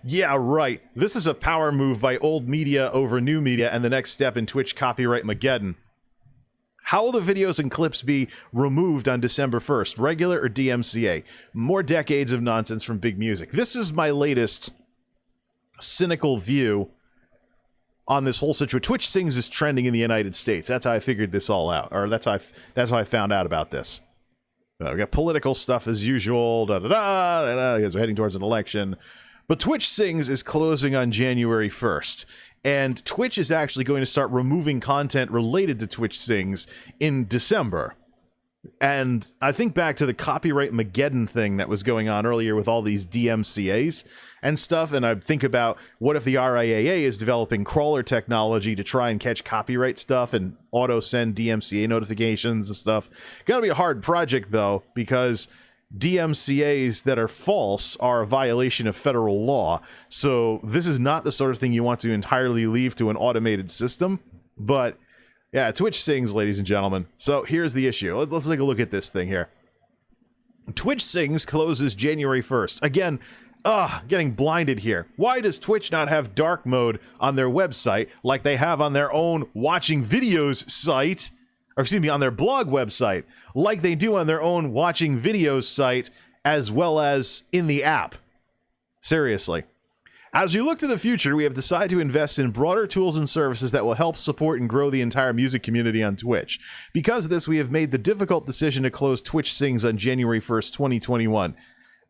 Yeah, right. This is a power move by old media over new media and the next step in Twitch copyright Mageddon. How will the videos and clips be removed on December 1st? Regular or DMCA? More decades of nonsense from big music. This is my latest cynical view on this whole situation. Twitch Sings is trending in the United States. That's how I figured this all out. Or that's how I found out about this. We got political stuff as usual, because we're heading towards an election. But Twitch Sings is closing on January 1st. And Twitch is actually going to start removing content related to Twitch Sings in December. And I think back to the copyright Mageddon thing that was going on earlier with all these DMCAs and stuff, and I think about what if the RIAA is developing crawler technology to try and catch copyright stuff and auto-send DMCA notifications and stuff. Gonna be a hard project, though, because DMCAs that are false are a violation of federal law, so this is not the sort of thing you want to entirely leave to an automated system, but yeah, Twitch Sings, ladies and gentlemen. So here's the issue. Let's take a look at this thing here. Twitch Sings closes January 1st. Again, getting blinded here. Why does Twitch not have dark mode on their website like they have on their own watching videos site? Or excuse me, on their blog website, like they do on their own watching videos site, as well as in the app. Seriously. As we look to the future, we have decided to invest in broader tools and services that will help support and grow the entire music community on Twitch. Because of this, we have made the difficult decision to close Twitch Sings on January 1st, 2021.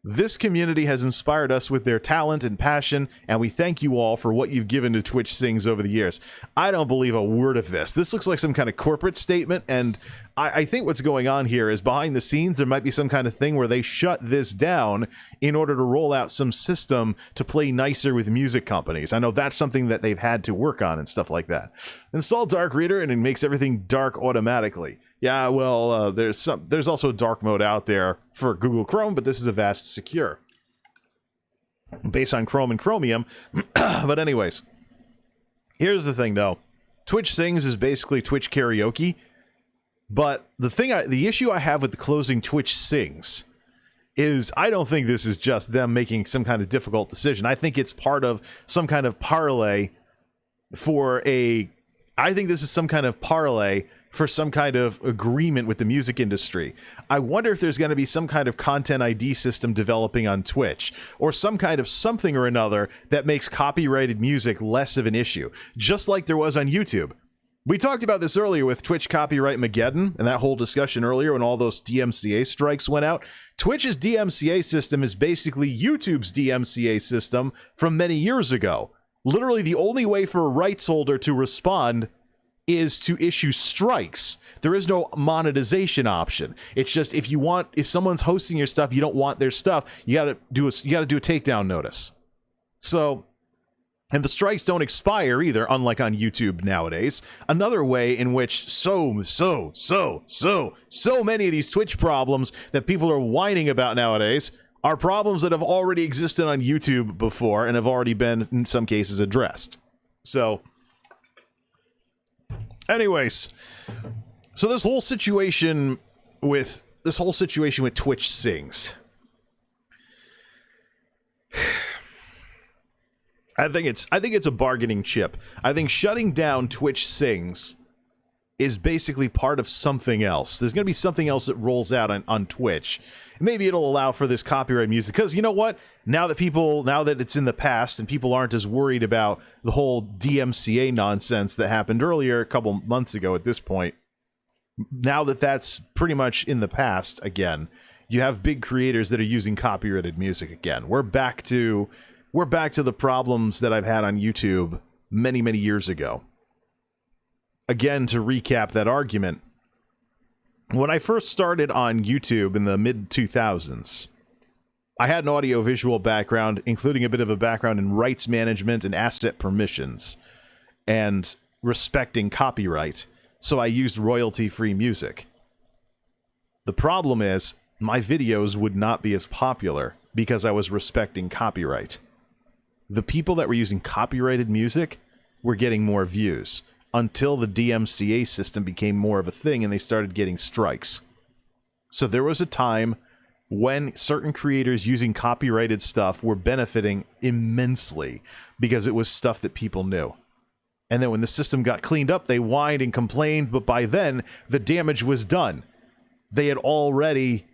This community has inspired us with their talent and passion, and we thank you all for what you've given to Twitch Sings over the years. I don't believe a word of this. This looks like some kind of corporate statement, and I think what's going on here is behind the scenes there might be some kind of thing where they shut this down in order to roll out some system to play nicer with music companies. I know that's something that they've had to work on and stuff like that. Install Dark Reader and it makes everything dark automatically. Yeah, well, there's also dark mode out there for Google Chrome, but this is Avast Secure, based on Chrome and Chromium. But anyways, here's the thing, though. Twitch Sings is basically Twitch karaoke, but the issue I have with the closing Twitch Sings is I don't think this is just them making some kind of difficult decision. I think it's part of some kind of parlay for some kind of agreement with the music industry. I wonder if there's going to be some kind of content ID system developing on Twitch, or some kind of something or another that makes copyrighted music less of an issue, just like there was on YouTube. We talked about this earlier with Twitch Copyright Mageddon, and that whole discussion earlier when all those DMCA strikes went out. Twitch's DMCA system is basically YouTube's DMCA system from many years ago. Literally the only way for a rights holder to respond is to issue strikes. There is no monetization option. It's just if someone's hosting your stuff, you don't want their stuff, you gotta do a takedown notice. So, and the strikes don't expire either, unlike on YouTube nowadays. Another way in which so many of these Twitch problems that people are whining about nowadays are problems that have already existed on YouTube before and have already been, in some cases, addressed. So, anyways, so this whole situation with Twitch Sings, I think it's a bargaining chip. I think shutting down Twitch Sings is basically part of something else. There's going to be something else that rolls out on Twitch. Maybe it'll allow for this copyright music, because you know what? Now that it's in the past and people aren't as worried about the whole DMCA nonsense that happened earlier, a couple months ago at this point, now that that's pretty much in the past again, you have big creators that are using copyrighted music again. We're back to the problems that I've had on YouTube many, many years ago. Again, to recap that argument, when I first started on YouTube in the mid-2000s, I had an audio-visual background, including a bit of a background in rights management and asset permissions, and respecting copyright, so I used royalty-free music. The problem is, my videos would not be as popular because I was respecting copyright. The people that were using copyrighted music were getting more views, until the DMCA system became more of a thing and they started getting strikes. So there was a time when certain creators using copyrighted stuff were benefiting immensely because it was stuff that people knew. And then when the system got cleaned up, they whined and complained, but by then, the damage was done. They had already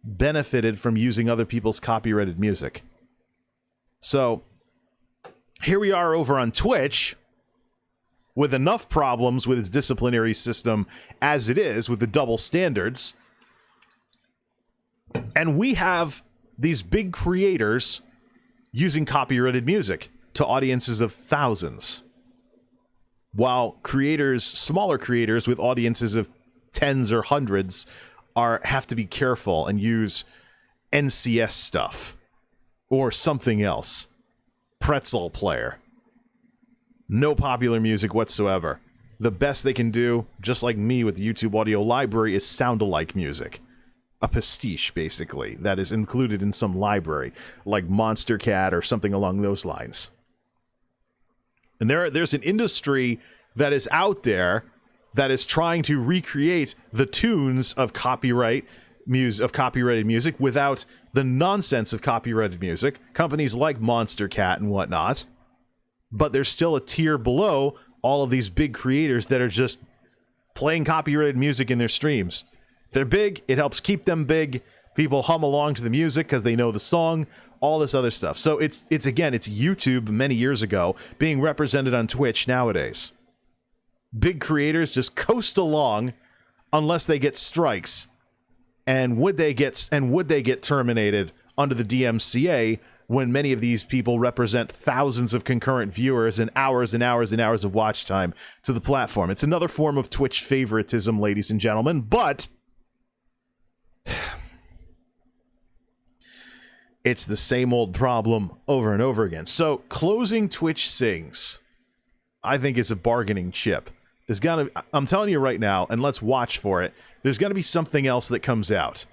benefited from using other people's copyrighted music. So, here we are over on Twitch, with enough problems with its disciplinary system as it is, with the double standards. And we have these big creators using copyrighted music to audiences of thousands. While creators, smaller creators with audiences of tens or hundreds have to be careful and use NCS stuff or something else. Pretzel player. No popular music whatsoever. The best they can do, just like me with the YouTube audio library, is sound-alike music. A pastiche, basically, that is included in some library, like Monster Cat or something along those lines. And there's an industry that is out there that is trying to recreate the tunes of copyrighted music without the nonsense of copyrighted music. Companies like Monster Cat and whatnot. But there's still a tier below all of these big creators that are just playing copyrighted music in their streams. They're big. It helps keep them big. People hum along to the music because they know the song. All this other stuff. So it's YouTube many years ago being represented on Twitch nowadays. Big creators just coast along unless they get strikes. And would they get terminated under the DMCA when many of these people represent thousands of concurrent viewers and hours and hours and hours of watch time to the platform? It's another form of Twitch favoritism, ladies and gentlemen, but it's the same old problem over and over again. So, closing Twitch Sings, I think, is a bargaining chip. I'm telling you right now, and let's watch for it, there's going to be something else that comes out.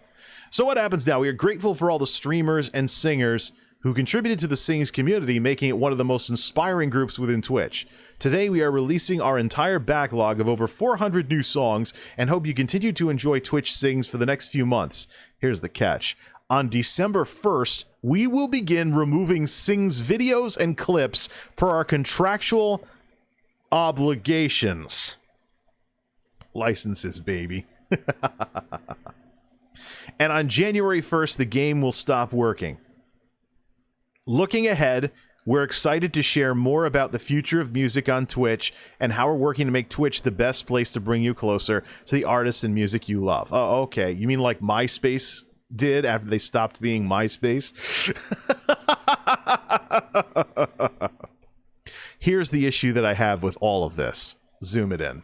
So what happens now? We are grateful for all the streamers and singers who contributed to the Sings community, making it one of the most inspiring groups within Twitch. Today, we are releasing our entire backlog of over 400 new songs, and hope you continue to enjoy Twitch Sings for the next few months. Here's the catch. On December 1st, we will begin removing Sings videos and clips per our contractual obligations. Licenses, baby. And on January 1st, the game will stop working. Looking ahead, we're excited to share more about the future of music on Twitch and how we're working to make Twitch the best place to bring you closer to the artists and music you love. Oh, okay. You mean like MySpace did after they stopped being MySpace? Here's the issue that I have with all of this. Zoom it in.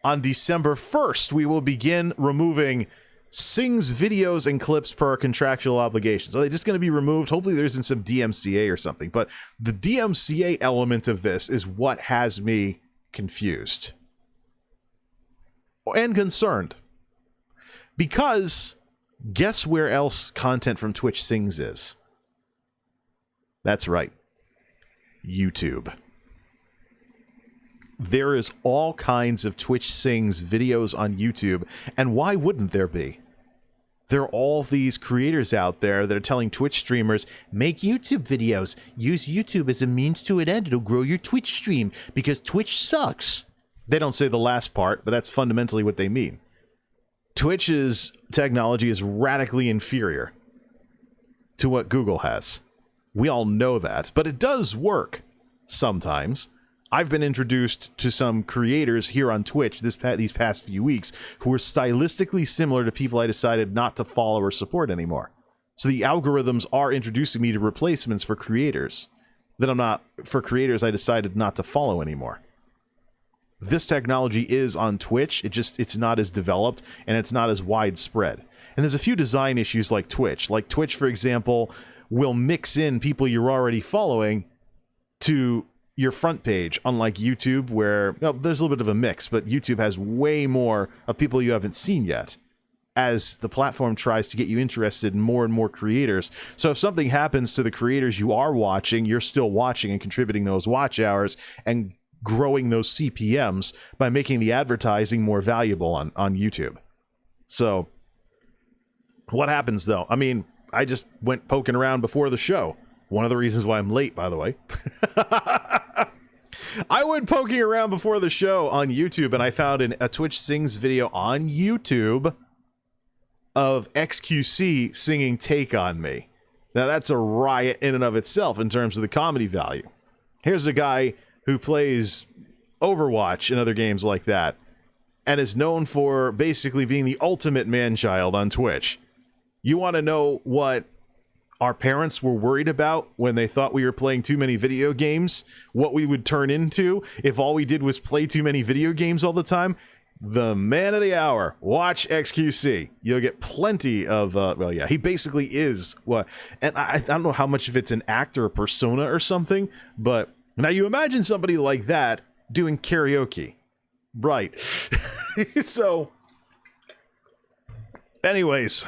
On December 1st, we will begin removing Sings videos and clips per our contractual obligations. Are they just going to be removed? Hopefully there isn't some DMCA or something. But the DMCA element of this is what has me confused. And concerned. Because guess where else content from Twitch Sings is? That's right. YouTube. There is all kinds of Twitch Sings videos on YouTube, and why wouldn't there be? There are all these creators out there that are telling Twitch streamers, make YouTube videos, use YouTube as a means to an end, it'll grow your Twitch stream, because Twitch sucks. They don't say the last part, but that's fundamentally what they mean. Twitch's technology is radically inferior to what Google has. We all know that, but it does work sometimes. I've been introduced to some creators here on Twitch these past few weeks who are stylistically similar to people I decided not to follow or support anymore. So the algorithms are introducing me to replacements for creators for creators I decided not to follow anymore. This technology is on Twitch, it's not as developed and it's not as widespread. And there's a few design issues like Twitch. Like Twitch, for example, will mix in people you're already following to your front page, unlike YouTube, where there's a little bit of a mix, but YouTube has way more of people you haven't seen yet, as the platform tries to get you interested in more and more creators. So if something happens to the creators you are watching, you're still watching and contributing those watch hours and growing those CPMs by making the advertising more valuable on YouTube. So What happens, though? I mean, I just went poking around before the show. One of the reasons why I'm late, by the way. I went poking around before the show on YouTube, and I found a Twitch Sings video on YouTube of XQC singing Take On Me. Now, that's a riot in and of itself in terms of the comedy value. Here's a guy who plays Overwatch and other games like that, and is known for basically being the ultimate man-child on Twitch. You want to know what our parents were worried about when they thought we were playing too many video games? What we would turn into if all we did was play too many video games all the time? The man of the hour. Watch XQC. You'll get plenty of, well, yeah, he basically is what, and I don't know how much of it's an act or a persona or something, but now you imagine somebody like that doing karaoke. Right. So, anyways,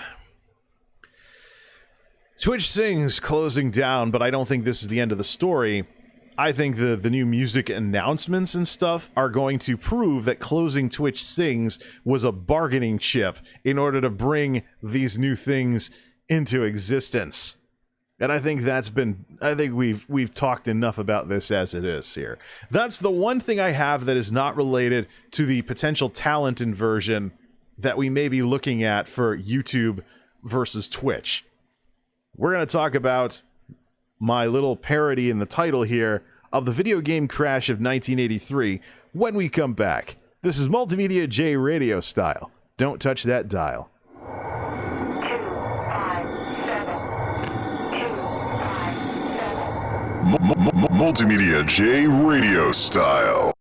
Twitch Sings closing down, but I don't think this is the end of the story. I think the new music announcements and stuff are going to prove that closing Twitch Sings was a bargaining chip in order to bring these new things into existence. And I think we've talked enough about this as it is here. That's the one thing I have that is not related to the potential talent inversion that we may be looking at for YouTube versus Twitch. We're going to talk about my little parody in the title here of the video game crash of 1983 when we come back. This is MultimediaJay radio style. Don't touch that dial. MultimediaJay radio style.